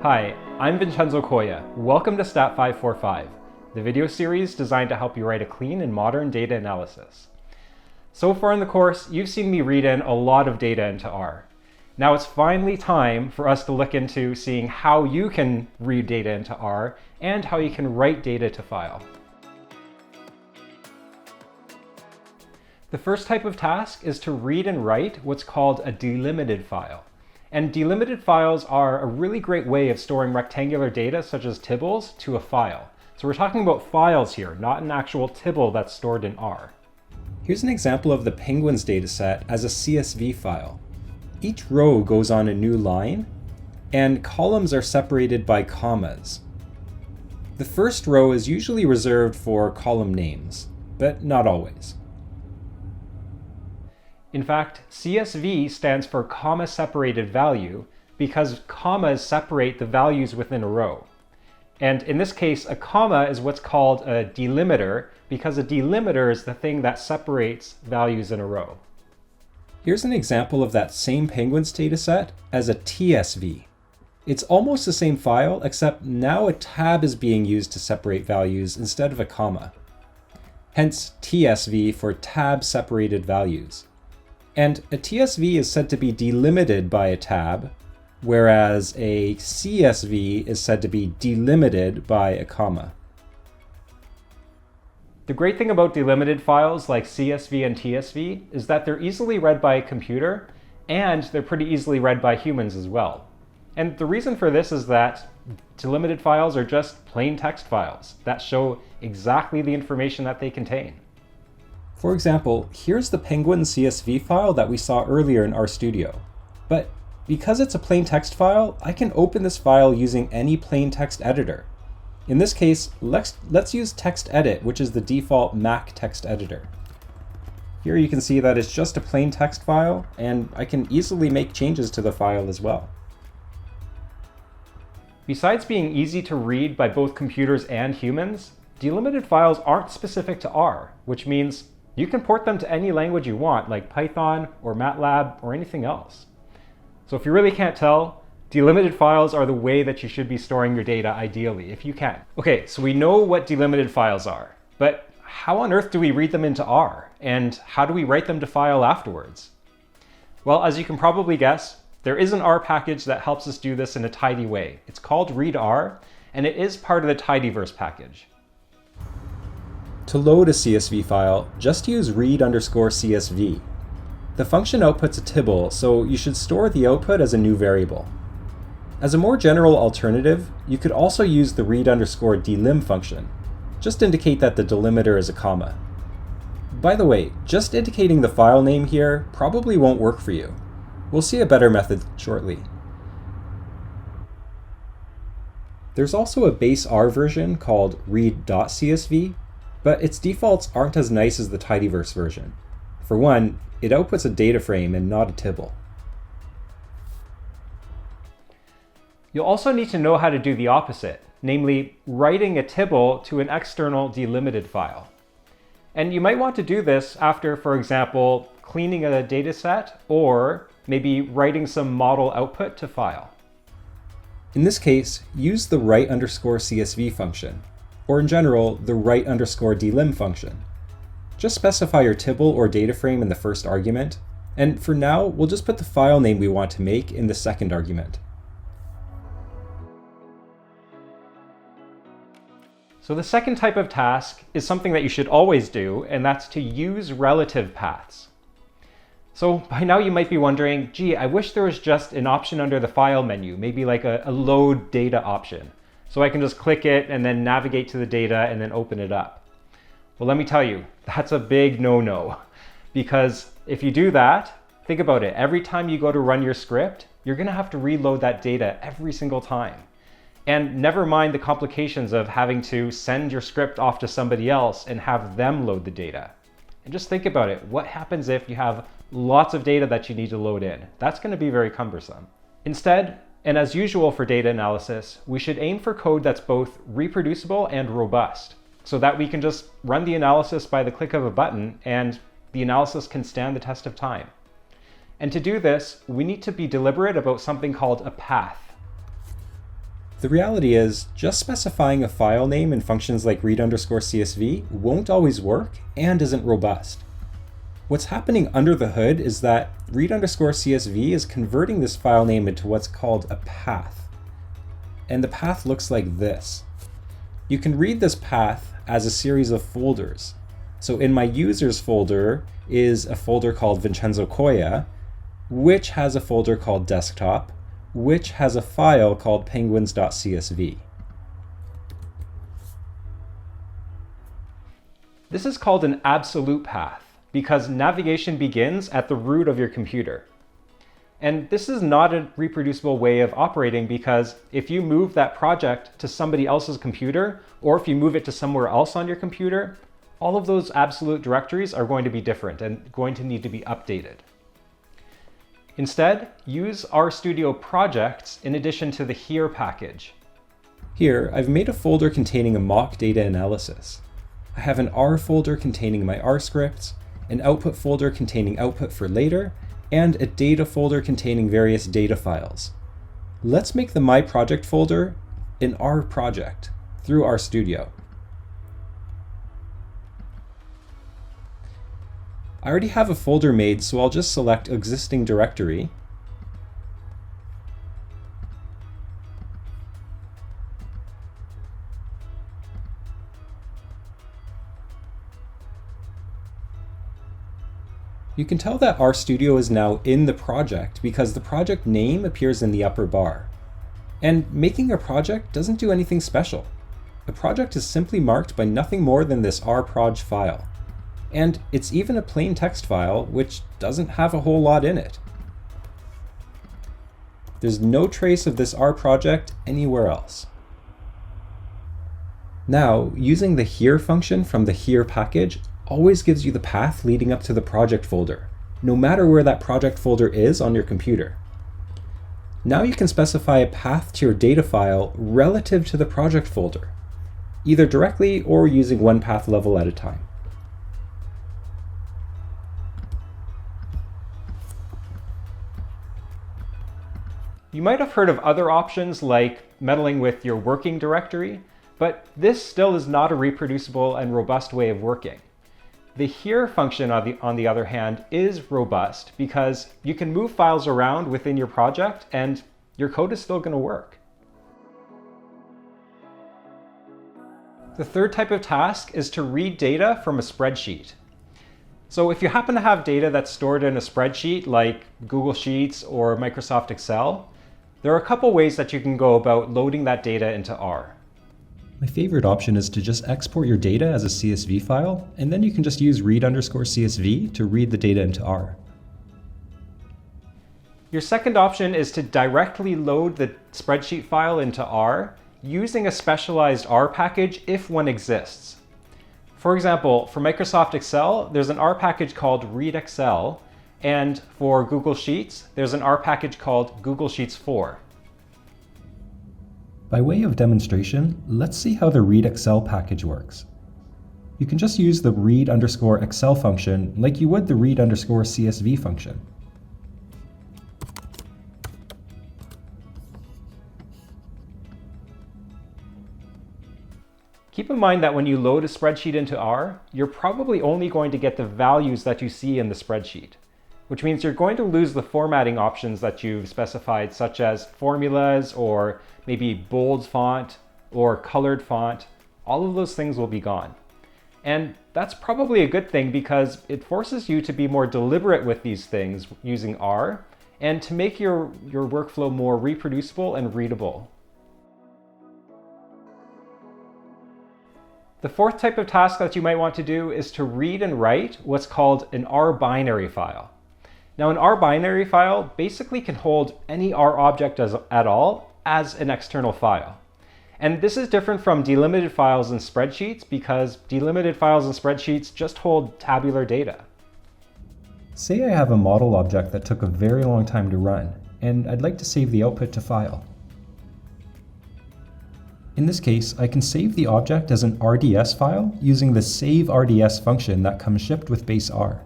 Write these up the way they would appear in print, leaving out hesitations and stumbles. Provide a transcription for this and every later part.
Hi, I'm Vincenzo Coya. Welcome to Stat 545, the video series designed to help you write a clean and modern data analysis. So far in the course, you've seen me read in a lot of data into R. Now it's finally time for us to look into seeing how you can read data into R and how you can write data to file. The first type of task is to read and write what's called a delimited file. And delimited files are a really great way of storing rectangular data such as tibbles to a file. So we're talking about files here, not an actual tibble that's stored in R. Here's an example of the Penguins dataset as a CSV file. Each row goes on a new line, and columns are separated by commas. The first row is usually reserved for column names, but not always. In fact, CSV stands for comma-separated value because commas separate the values within a row. And in this case, a comma is what's called a delimiter because a delimiter is the thing that separates values in a row. Here's an example of that same Penguins dataset as a TSV. It's almost the same file, except now a tab is being used to separate values instead of a comma. Hence TSV for tab-separated values. And a TSV is said to be delimited by a tab, whereas a CSV is said to be delimited by a comma. The great thing about delimited files like CSV and TSV is that they're easily read by a computer, and they're pretty easily read by humans as well. And the reason for this is that delimited files are just plain text files that show exactly the information that they contain. For example, here's the Penguins CSV file that we saw earlier in RStudio. But because it's a plain text file, I can open this file using any plain text editor. In this case, let's use TextEdit, which is the default Mac text editor. Here you can see that it's just a plain text file, and I can easily make changes to the file as well. Besides being easy to read by both computers and humans, delimited files aren't specific to R, which means you can port them to any language you want, like Python or MATLAB or anything else. So if you really can't tell, delimited files are the way that you should be storing your data ideally, if you can. Okay, so we know what delimited files are, but how on earth do we read them into R? And how do we write them to file afterwards? Well, as you can probably guess, there is an R package that helps us do this in a tidy way. It's called readr, and it is part of the tidyverse package. To load a CSV file, just use read_CSV. The function outputs a tibble, so you should store the output as a new variable. As a more general alternative, you could also use the read_delim function. Just indicate that the delimiter is a comma. By the way, just indicating the file name here probably won't work for you. We'll see a better method shortly. There's also a base R version called read.csv, but its defaults aren't as nice as the tidyverse version. For one, it outputs a data frame and not a tibble. You'll also need to know how to do the opposite, namely writing a tibble to an external delimited file. And you might want to do this after, for example, cleaning a dataset or maybe writing some model output to file. In this case, use the write_CSV function, or in general, the write_delim function. Just specify your tibble or data frame in the first argument, and for now, we'll just put the file name we want to make in the second argument. So the second type of task is something that you should always do, and that's to use relative paths. So by now you might be wondering, gee, I wish there was just an option under the file menu, maybe like a load data option. So I can just click it and then navigate to the data and then open it up. Well, let me tell you, that's a big no-no. Because if you do that, think about it. Every time you go to run your script, you're going to have to reload that data every single time. And never mind the complications of having to send your script off to somebody else and have them load the data. And just think about it. What happens if you have lots of data that you need to load in? That's going to be very cumbersome. Instead, and as usual for data analysis, we should aim for code that's both reproducible and robust, so that we can just run the analysis by the click of a button and the analysis can stand the test of time. And to do this, we need to be deliberate about something called a path. The reality is, just specifying a file name in functions like read_CSV won't always work and isn't robust. What's happening under the hood is that read_CSV is converting this file name into what's called a path. And the path looks like this. You can read this path as a series of folders. So in my users folder is a folder called Vincenzo Coia, which has a folder called desktop, which has a file called penguins.csv. This is called an absolute path because navigation begins at the root of your computer. And this is not a reproducible way of operating because if you move that project to somebody else's computer, or if you move it to somewhere else on your computer, all of those absolute directories are going to be different and going to need to be updated. Instead, use RStudio projects in addition to the here package. Here, I've made a folder containing a mock data analysis. I have an R folder containing my R scripts, an output folder containing output for later, and a data folder containing various data files. Let's make the My Project folder an R project through RStudio. I already have a folder made, so I'll just select existing directory. You can tell that RStudio is now in the project because the project name appears in the upper bar. And making a project doesn't do anything special. A project is simply marked by nothing more than this rproj file. And it's even a plain text file, which doesn't have a whole lot in it. There's no trace of this R project anywhere else. Now, using the here function from the here package always gives you the path leading up to the project folder, no matter where that project folder is on your computer. Now you can specify a path to your data file relative to the project folder, either directly or using one path level at a time. You might have heard of other options like meddling with your working directory, but this still is not a reproducible and robust way of working. The here function, on the other hand, is robust because you can move files around within your project and your code is still going to work. The third type of task is to read data from a spreadsheet. So if you happen to have data that's stored in a spreadsheet like Google Sheets or Microsoft Excel, there are a couple ways that you can go about loading that data into R. My favorite option is to just export your data as a CSV file, and then you can just use read_CSV to read the data into R. Your second option is to directly load the spreadsheet file into R using a specialized R package if one exists. For example, for Microsoft Excel, there's an R package called readExcel, and for Google Sheets, there's an R package called Google Sheets 4. By way of demonstration, let's see how the readExcel package works. You can just use the read_Excel function like you would the read_CSV function. Keep in mind that when you load a spreadsheet into R, you're probably only going to get the values that you see in the spreadsheet, which means you're going to lose the formatting options that you've specified, such as formulas or maybe bold font or colored font. All of those things will be gone. And that's probably a good thing because it forces you to be more deliberate with these things using R and to make your workflow more reproducible and readable. The fourth type of task that you might want to do is to read and write what's called an R binary file. Now, an R binary file basically can hold any R object at all as an external file. And this is different from delimited files and spreadsheets because delimited files and spreadsheets just hold tabular data. Say I have a model object that took a very long time to run, and I'd like to save the output to file. In this case, I can save the object as an RDS file using the save RDS function that comes shipped with base R.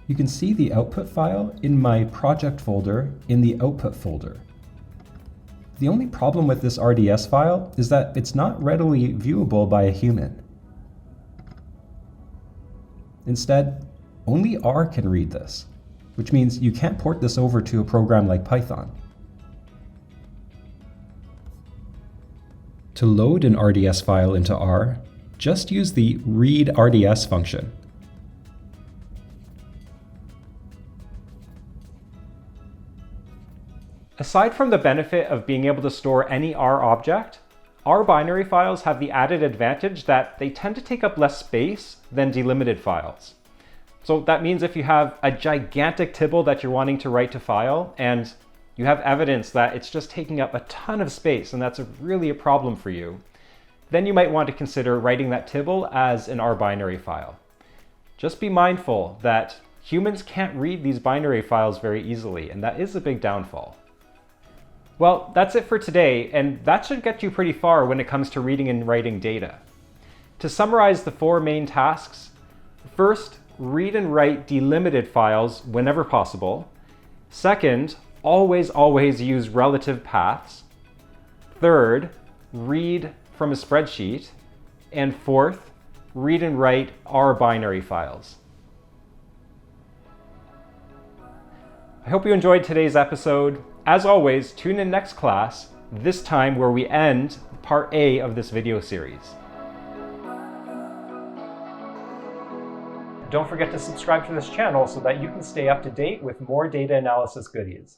You can see the output file in my project folder in the output folder. The only problem with this RDS file is that it's not readily viewable by a human. Instead, only R can read this, which means you can't port this over to a program like Python. To load an RDS file into R, just use the read_RDS function. Aside from the benefit of being able to store any R object, R binary files have the added advantage that they tend to take up less space than delimited files. So that means if you have a gigantic tibble that you're wanting to write to file, and you have evidence that it's just taking up a ton of space, and that's really a problem for you, then you might want to consider writing that tibble as an R binary file. Just be mindful that humans can't read these binary files very easily, and that is a big downfall. Well, that's it for today, and that should get you pretty far when it comes to reading and writing data. To summarize the 4 main tasks: first, read and write delimited files whenever possible. Second, always use relative paths. Third, read from a spreadsheet. And fourth, read and write R binary files. I hope you enjoyed today's episode. As always, tune in next class, this time where we end part A of this video series. Don't forget to subscribe to this channel so that you can stay up to date with more data analysis goodies.